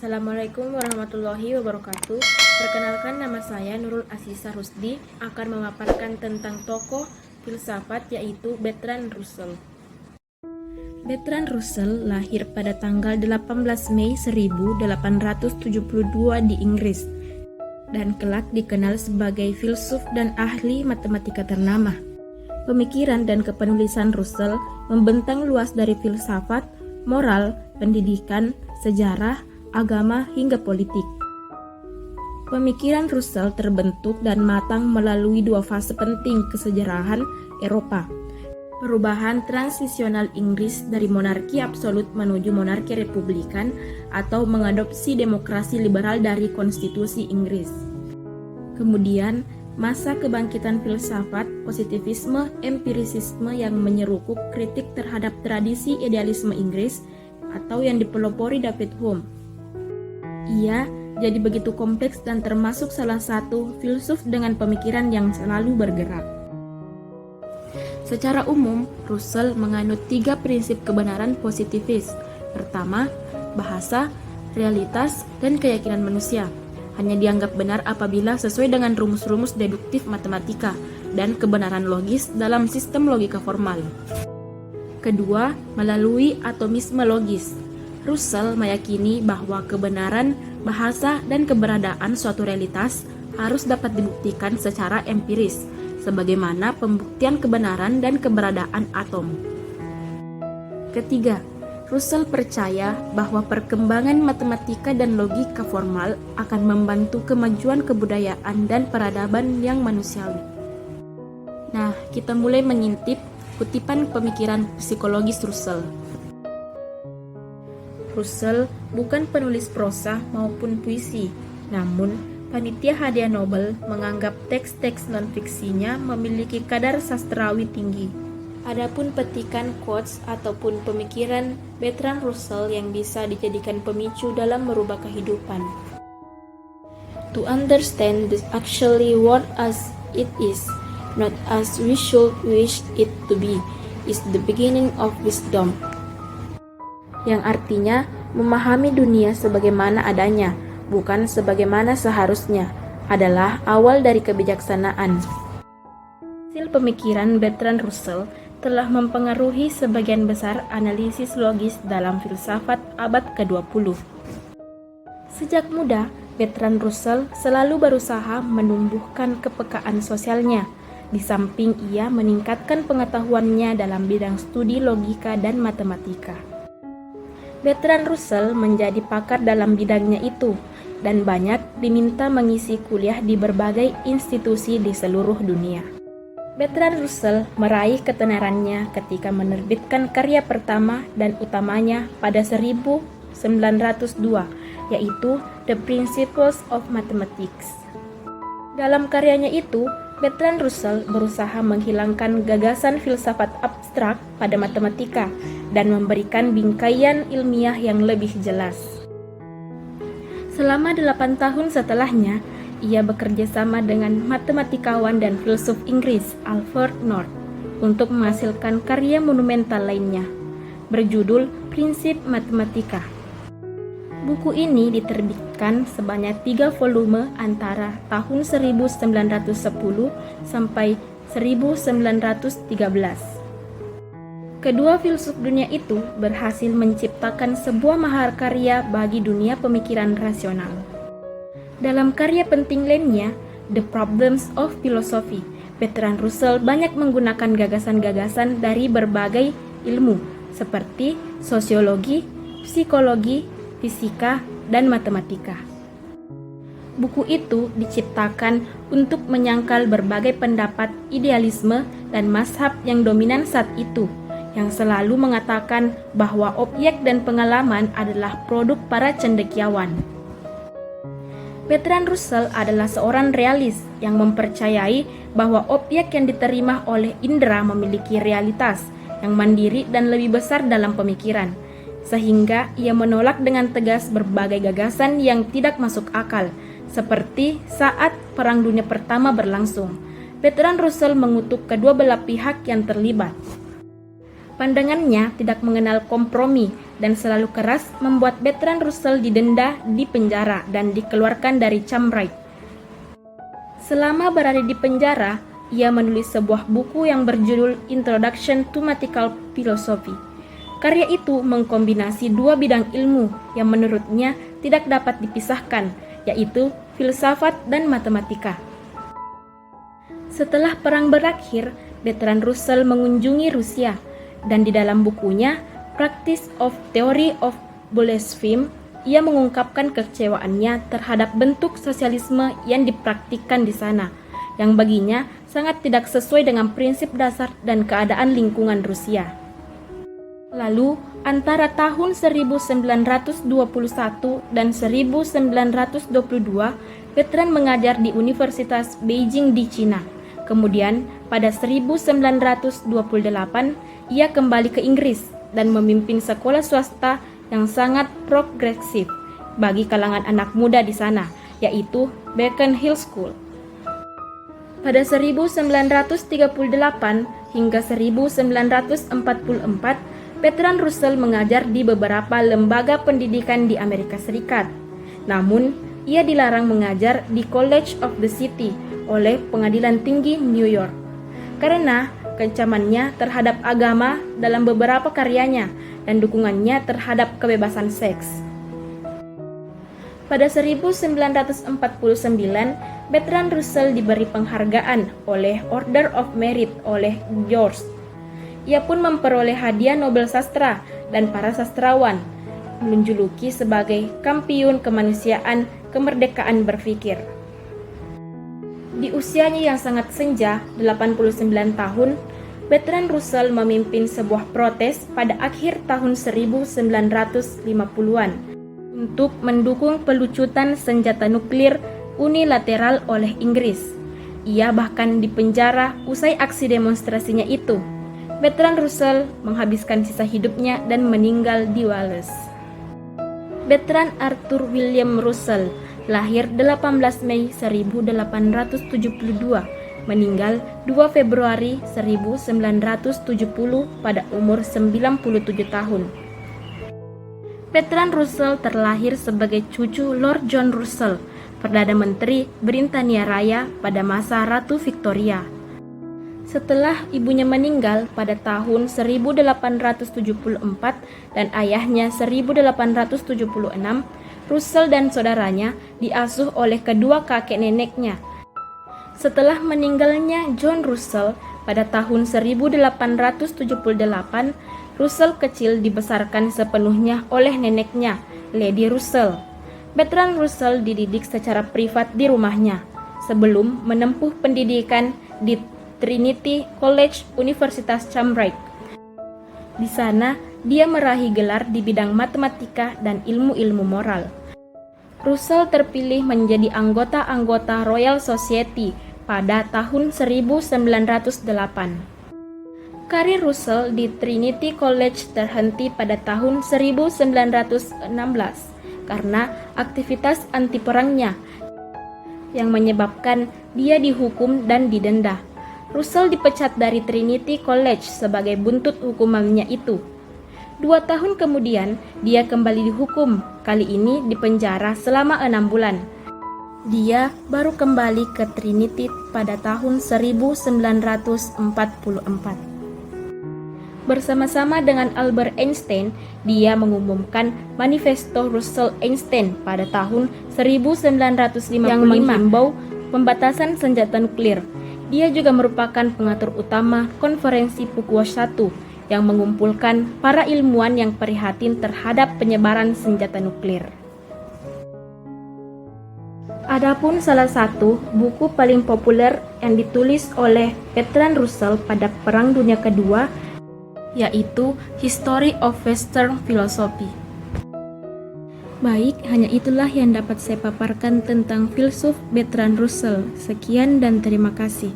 Assalamualaikum warahmatullahi wabarakatuh. Perkenalkan, nama saya Nurul Asisa Rusdi akan memaparkan tentang tokoh filsafat yaitu Bertrand Russell. Bertrand Russell lahir pada tanggal 18 Mei 1872 di Inggris dan kelak dikenal sebagai filsuf dan ahli matematika ternama. Pemikiran dan kepenulisan Russell membentang luas dari filsafat, moral, pendidikan, sejarah, agama, hingga politik. Pemikiran Russell terbentuk dan matang melalui dua fase penting kesejarahan Eropa. Perubahan transisional Inggris dari monarki absolut menuju monarki republikan atau mengadopsi demokrasi liberal dari konstitusi Inggris. Kemudian, masa kebangkitan filsafat, positivisme, empirisisme yang menyeruput kritik terhadap tradisi idealisme Inggris atau yang dipelopori David Hume. Ia jadi begitu kompleks dan termasuk salah satu filsuf dengan pemikiran yang selalu bergerak. Secara umum, Russell menganut 3 prinsip kebenaran positivis. Pertama, bahasa, realitas, dan keyakinan manusia hanya dianggap benar apabila sesuai dengan rumus-rumus deduktif matematika dan kebenaran logis dalam sistem logika formal. Kedua, melalui atomisme logis. Russell meyakini bahwa kebenaran, bahasa, dan keberadaan suatu realitas harus dapat dibuktikan secara empiris, sebagaimana pembuktian kebenaran dan keberadaan atom. Ketiga, Russell percaya bahwa perkembangan matematika dan logika formal akan membantu kemajuan kebudayaan dan peradaban yang manusiawi. Nah, kita mulai mengintip kutipan pemikiran psikologis Russell. Russell bukan penulis prosa maupun puisi, namun panitia hadiah Nobel menganggap teks-teks non-fiksinya memiliki kadar sastrawi tinggi. Adapun petikan quotes ataupun pemikiran Bertrand Russell yang bisa dijadikan pemicu dalam merubah kehidupan. To understand the actually world as it is, not as we should wish it to be, is the beginning of wisdom. Yang artinya memahami dunia sebagaimana adanya, bukan sebagaimana seharusnya, adalah awal dari kebijaksanaan. Hasil pemikiran Bertrand Russell telah mempengaruhi sebagian besar analisis logis dalam filsafat abad ke-20. Sejak muda, Bertrand Russell selalu berusaha menumbuhkan kepekaan sosialnya, di samping ia meningkatkan pengetahuannya dalam bidang studi logika dan matematika. Bertrand Russell menjadi pakar dalam bidangnya itu dan banyak diminta mengisi kuliah di berbagai institusi di seluruh dunia. Bertrand Russell meraih ketenarannya ketika menerbitkan karya pertama dan utamanya pada 1902, yaitu The Principles of Mathematics. Dalam karyanya itu, Bertrand Russell berusaha menghilangkan gagasan filsafat abstrak pada matematika dan memberikan bingkaian ilmiah yang lebih jelas. Selama 8 tahun setelahnya, ia bekerja sama dengan matematikawan dan filsuf Inggris Alfred North untuk menghasilkan karya monumental lainnya, berjudul Prinsip Matematika. Buku ini diterbitkan sebanyak 3 volume antara tahun 1910 sampai 1913. Kedua filsuf dunia itu berhasil menciptakan sebuah mahakarya bagi dunia pemikiran rasional. Dalam karya penting lainnya, The Problems of Philosophy, Bertrand Russell banyak menggunakan gagasan-gagasan dari berbagai ilmu seperti sosiologi, psikologi, fisika, dan matematika. Buku itu diciptakan untuk menyangkal berbagai pendapat idealisme dan mazhab yang dominan saat itu, yang selalu mengatakan bahwa objek dan pengalaman adalah produk para cendekiawan. Bertrand Russell adalah seorang realis yang mempercayai bahwa objek yang diterima oleh indera memiliki realitas yang mandiri dan lebih besar dalam pemikiran, sehingga ia menolak dengan tegas berbagai gagasan yang tidak masuk akal, seperti saat Perang Dunia Pertama berlangsung. Bertrand Russell mengutuk kedua belah pihak yang terlibat. Pandangannya tidak mengenal kompromi dan selalu keras membuat Bertrand Russell didenda, dipenjara, dan dikeluarkan dari Cambridge. Selama berada di penjara, ia menulis sebuah buku yang berjudul Introduction to Mathematical Philosophy. Karya itu mengkombinasi dua bidang ilmu yang menurutnya tidak dapat dipisahkan, yaitu filsafat dan matematika. Setelah perang berakhir, Bertrand Russell mengunjungi Rusia, dan di dalam bukunya Practice of Theory of Bolshevim, ia mengungkapkan kekecewaannya terhadap bentuk sosialisme yang dipraktikkan di sana, yang baginya sangat tidak sesuai dengan prinsip dasar dan keadaan lingkungan Rusia. Lalu, antara tahun 1921 dan 1922, Bertrand mengajar di Universitas Beijing di Cina. Kemudian, pada 1928, ia kembali ke Inggris dan memimpin sekolah swasta yang sangat progresif bagi kalangan anak muda di sana, yaitu Beacon Hill School. Pada 1938 hingga 1944, Bertrand Russell mengajar di beberapa lembaga pendidikan di Amerika Serikat. Namun, ia dilarang mengajar di College of the City oleh Pengadilan Tinggi New York karena kecamannya terhadap agama dalam beberapa karyanya dan dukungannya terhadap kebebasan seks. Pada 1949, Bertrand Russell diberi penghargaan oleh Order of Merit oleh George. Ia pun memperoleh hadiah Nobel Sastra dan para sastrawan, menjuluki sebagai kampiun kemanusiaan kemerdekaan berpikir. Di usianya yang sangat senja, 89 tahun, Bertrand Russell memimpin sebuah protes pada akhir tahun 1950-an untuk mendukung pelucutan senjata nuklir unilateral oleh Inggris. Ia bahkan dipenjara usai aksi demonstrasinya itu. Bertrand Russell menghabiskan sisa hidupnya dan meninggal di Wales. Bertrand Arthur William Russell lahir 18 Mei 1872, meninggal 2 Februari 1970 pada umur 97 tahun. Bertrand Russell terlahir sebagai cucu Lord John Russell, Perdana Menteri Britania Raya pada masa Ratu Victoria. Setelah ibunya meninggal pada tahun 1874 dan ayahnya 1876, Russell dan saudaranya diasuh oleh kedua kakek neneknya. Setelah meninggalnya John Russell pada tahun 1878, Russell kecil dibesarkan sepenuhnya oleh neneknya, Lady Russell. Bertrand Russell dididik secara privat di rumahnya sebelum menempuh pendidikan di Trinity College, Universitas Cambridge. Di sana, dia meraih gelar di bidang matematika dan ilmu-ilmu moral. Russell terpilih menjadi anggota Royal Society pada tahun 1908. Karir Russell di Trinity College terhenti pada tahun 1916 karena aktivitas anti perangnya yang menyebabkan dia dihukum dan didenda. Russell dipecat dari Trinity College sebagai buntut hukumannya itu. 2 tahun kemudian, dia kembali dihukum, kali ini di penjara selama 6 bulan. Dia baru kembali ke Trinity pada tahun 1944. Bersama-sama dengan Albert Einstein, dia mengumumkan Manifesto Russell-Einstein pada tahun 1955 yang menghimbau pembatasan senjata nuklir. Dia juga merupakan pengatur utama konferensi Fukuoka I yang mengumpulkan para ilmuwan yang prihatin terhadap penyebaran senjata nuklir. Adapun salah satu buku paling populer yang ditulis oleh Bertrand Russell pada Perang Dunia Kedua yaitu History of Western Philosophy. Baik, hanya itulah yang dapat saya paparkan tentang filsuf Bertrand Russell. Sekian dan terima kasih.